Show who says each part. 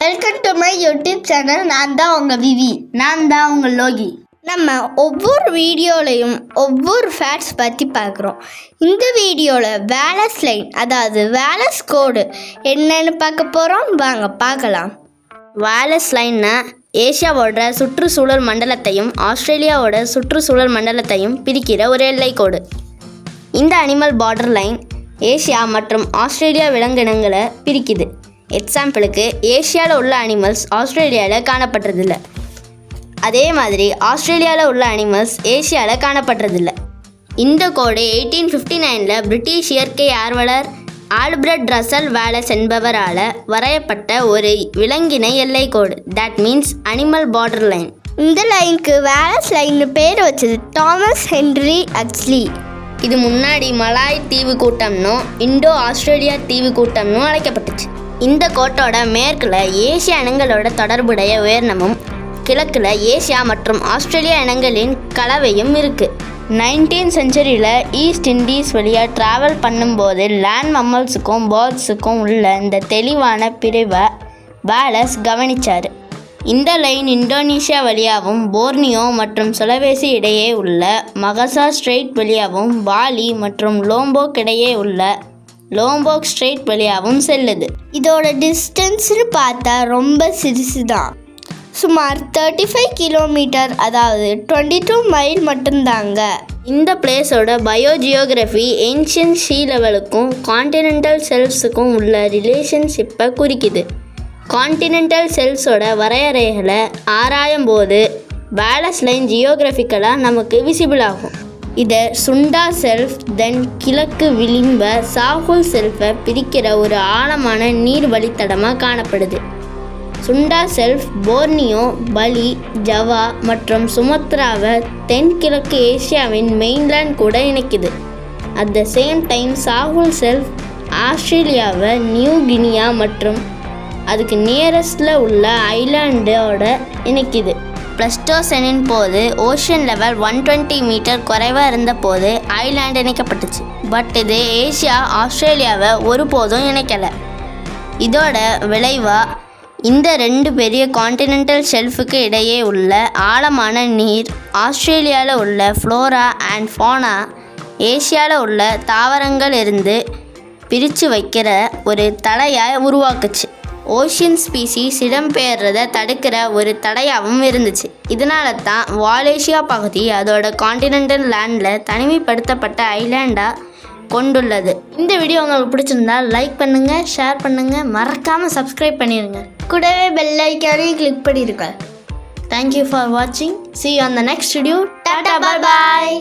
Speaker 1: Welcome to my YouTube channel. நான் தான் உங்கள் விவி.
Speaker 2: நான் தான் உங்கள் லோகி.
Speaker 1: நம்ம ஒவ்வொரு வீடியோலையும் ஒவ்வொரு ஃபேக்ட்ஸ் பற்றி பார்க்குறோம். இந்த வீடியோவில் வேலஸ் லைன், அதாவது வேலஸ் கோடு என்னன்னு பார்க்க போகிறோம். வாங்க பார்க்கலாம்.
Speaker 2: வேலஸ் லைன்னா ஏசியாவோட சுற்றுச்சூழல் மண்டலத்தையும் ஆஸ்திரேலியாவோட சுற்றுச்சூழல் மண்டலத்தையும் பிரிக்கிற ஒரு எல்லைக்கோடு. இந்த அனிமல் பார்டர் லைன் ஏசியா மற்றும் ஆஸ்திரேலியா விலங்கினங்களை பிரிக்குது. எக்ஸாம்பிளுக்கு, ஏசியாவில் உள்ள அனிமல்ஸ் ஆஸ்திரேலியாவில் காணப்படுறதில்ல. அதே மாதிரி ஆஸ்திரேலியாவில் உள்ள அனிமல்ஸ் ஏசியாவில் காணப்படுறதில்ல. இந்த கோடு 1859 பிரிட்டிஷ் இயற்கை ஆர்வலர் ஆல்பிரட் ரசல் வேலஸ் என்பவரால் வரையப்பட்ட ஒரு விலங்கின எல்லை கோடு. That means animal border line.
Speaker 1: இந்த லைனுக்கு வேலஸ் லைன்னு பேர் வச்சது தாமஸ் ஹென்றி ஹக்ஸ்லி.
Speaker 2: இது முன்னாடி மலாய் தீவு கூட்டம்னும் இண்டோ ஆஸ்திரேலியா தீவு கூட்டம்னும் அழைக்கப்பட்டுச்சு. இந்த கோட்டோட மேற்கில் ஏசியா இனங்களோட தொடர்புடைய உயர்னமும் கிழக்கில் ஏசியா மற்றும் ஆஸ்திரேலியா இனங்களின் கலவையும் இருக்குது. 19th செஞ்சுரியில் ஈஸ்ட் இண்டீஸ் வழியாக ட்ராவல் பண்ணும்போது லேண்ட் மம்மல்ஸுக்கும் பேர்ட்ஸுக்கும் உள்ள இந்த தெளிவான பிரிவை வேலஸ் கவனித்தார். இந்த லைன் இந்தோனேஷியா வழியாகவும் போர்னியோ மற்றும் சுலவேசி இடையே உள்ள மகசா ஸ்ட்ரெயிட் வழியாகவும் பாலி மற்றும் லோம்போக் இடையே உள்ள லோம்போக் ஸ்ட்ரெயிட் வழியாகவும் செல்லுது.
Speaker 1: இதோட டிஸ்டன்ஸ்னு பார்த்தா ரொம்ப சிறுசு தான். சுமார் 35 கிலோமீட்டர், அதாவது 22 மைல் மட்டும்தாங்க.
Speaker 2: இந்த பிளேஸோட பயோஜியோகிராஃபி ஏன்ஷியன் சீ லெவலுக்கும் கான்டினென்டல் செல்ஃப்ஸுக்கும் உள்ள ரிலேஷன்ஷிப்பை குறிக்குது. கான்டினென்டல் செல்ஸோட வரையறைகளை ஆராயும் போது வேலஸ் லைன் ஜியோகிராஃபிக்கலாக நமக்கு விசிபிள் ஆகும். இதை சுண்டா செல்ஃப் தென் கிழக்கு விளிம்ப சாகுல் செல்ஃபை பிரிக்கிற ஒரு ஆழமான நீர் வழித்தடமாக காணப்படுது. சுண்டா செல்ஃப் போர்னியோ, பலி, ஜவா மற்றும் சுமத்ராவை தென்கிழக்கு ஏசியாவின் மெயின்லேண்ட் கூட இணைக்குது. At the same time Sahul shelf ஆஸ்திரேலியாவை நியூ கினியா மற்றும் அதுக்கு நியரஸ்டில் உள்ள ஐலாண்டோட இணைக்குது. பிளஸ்டோசனின் போது ஓஷன் லெவல் 120 மீட்டர் குறைவாக இருந்தபோது ஐலாண்டு இணைக்கப்பட்டுச்சு. பட் இது ஏசியா ஆஸ்திரேலியாவை ஒருபோதும் இணைக்கலை. இதோட விளைவாக இந்த ரெண்டு பெரிய கான்டினென்டல் ஷெல்ஃபுக்கு இடையே உள்ள ஆழமான நீர் ஆஸ்திரேலியாவில் உள்ள ஃப்ளோரா அண்ட் ஃபோனா ஏசியாவில் உள்ள தாவரங்கள் இருந்து பிரித்து வைக்கிற ஒரு தடையாக உருவாக்குச்சு. ஓஷியன் ஸ்பீசிஸ் இடம்பெயர்றதை தடுக்கிற ஒரு தடையாகவும் இருந்துச்சு. இதனால தான் வாலேஷியா பகுதி அதோட கான்டினென்டல் லேண்டில் தனிமைப்படுத்தப்பட்ட ஐலாண்டாக கொண்டுள்ளது. இந்த வீடியோ உங்களுக்கு பிடிச்சிருந்தா லைக் பண்ணுங்கள், ஷேர் பண்ணுங்கள், மறக்காமல் சப்ஸ்கிரைப் பண்ணிடுங்க.
Speaker 1: கூடவே பெல் ஐக்கானையும் கிளிக் பண்ணிடுங்க.
Speaker 2: தேங்க்யூ ஃபார் வாட்சிங். See you on the next video. Tata, bye bye.